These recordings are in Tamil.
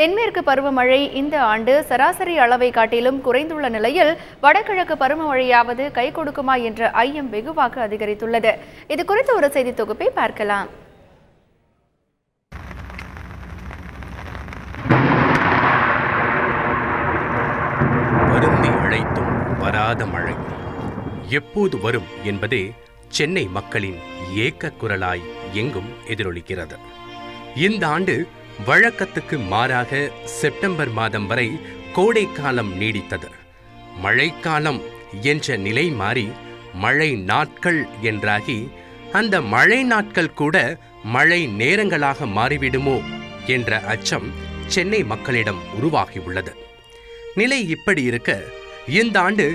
தென்மேற்கு பருவமழை இந்த ஆண்டு சராசரி அளவை காட்டிலும் குறைந்துள்ள நிலையில் வடகிழக்கு பருவமழையாவது கை கொடுக்குமா என்ற ஐயம் வெகுவாக அதிகரித்துள்ளது. இது குறித்த ஒரு செய்தி தொகுப்பை பார்க்கலாம். வருந்தி அழைத்தும் வராத மழை எப்போது வரும் என்பதே சென்னை மக்களின் ஏக்க குரலாய் எங்கும் எதிரொலிக்கிறது. இந்த ஆண்டு வழக்கத்துக்கு மாறாக செப்டம்பர் மாதம் வரை கோடை காலம் நீடித்தது. மழைக்காலம் என்ற நிலை மாறி மழை நாட்கள் என்றாகி அந்த மழை நாட்கள் கூட மழை நேரங்களாக மாறிவிடுமோ என்ற அச்சம் சென்னை மக்களிடம் உருவாகியுள்ளது. நிலை இப்படி இருக்க இந்த ஆண்டு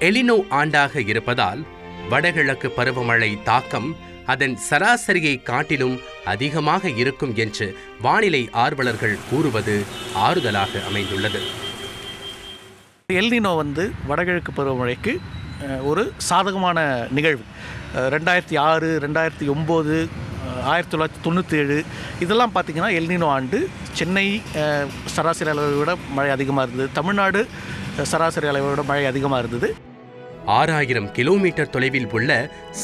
எலினோ ஆண்டாக இருப்பதால் வடகிழக்கு பருவமழை தாக்கம் அதன் சராசரியை காட்டிலும் அதிகமாக இருக்கும் என்று வானிலை ஆர்வலர்கள் கூறுவது ஆறுதலாக அமைந்துள்ளது. எல்னினோ வடகிழக்கு பருவமழைக்கு ஒரு சாதகமான நிகழ்வு. 2006, 2009, 1997 இதெல்லாம் பார்த்திங்கன்னா எல்னினோ ஆண்டு. சென்னை சராசரி அளவை விட மழை அதிகமாக இருந்தது. தமிழ்நாடு சராசரி அளவை விட மழை அதிகமாக இருந்தது. 6000 கிலோமீட்டர் தொலைவில் உள்ள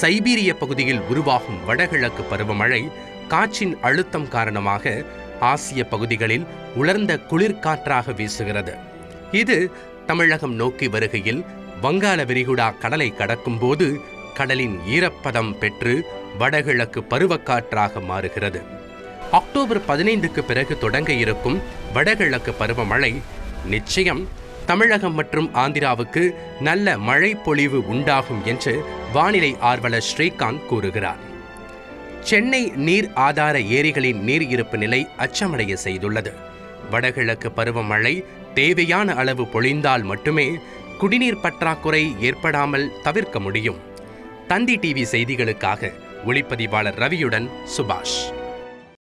சைபீரிய பகுதியில் உருவாகும் வடகிழக்கு பருவமழை காற்றின் அழுத்தம் காரணமாக ஆசிய பகுதிகளில் உலர்ந்த குளிர்காற்றாக வீசுகிறது. இது தமிழகம் நோக்கி வருகையில் வங்காள விரிகுடா கடலை கடக்கும் போது கடலின் ஈரப்பதம் பெற்று வடகிழக்கு பருவக்காற்றாக மாறுகிறது. அக்டோபர் 15க்கு பிறகு தொடங்க இருக்கும் வடகிழக்கு பருவமழை நிச்சயம் தமிழகம் மற்றும் ஆந்திராவுக்கு நல்ல மழை பொழிவு உண்டாகும் என்று வானிலை ஆர்வலர் ஸ்ரீகாந்த் கூறுகிறார். சென்னை நீர் ஆதார ஏரிகளின் நீர் இருப்பு நிலை அச்சமடைய செய்துள்ளது. வடகிழக்கு பருவமழை தேவையான அளவு பொழிந்தால் மட்டுமே குடிநீர் பற்றாக்குறை ஏற்படாமல் தவிர்க்க முடியும். தந்தி டிவி செய்திகளுக்காக ஒளிப்பதிவாளர் ரவியுடன் சுபாஷ்.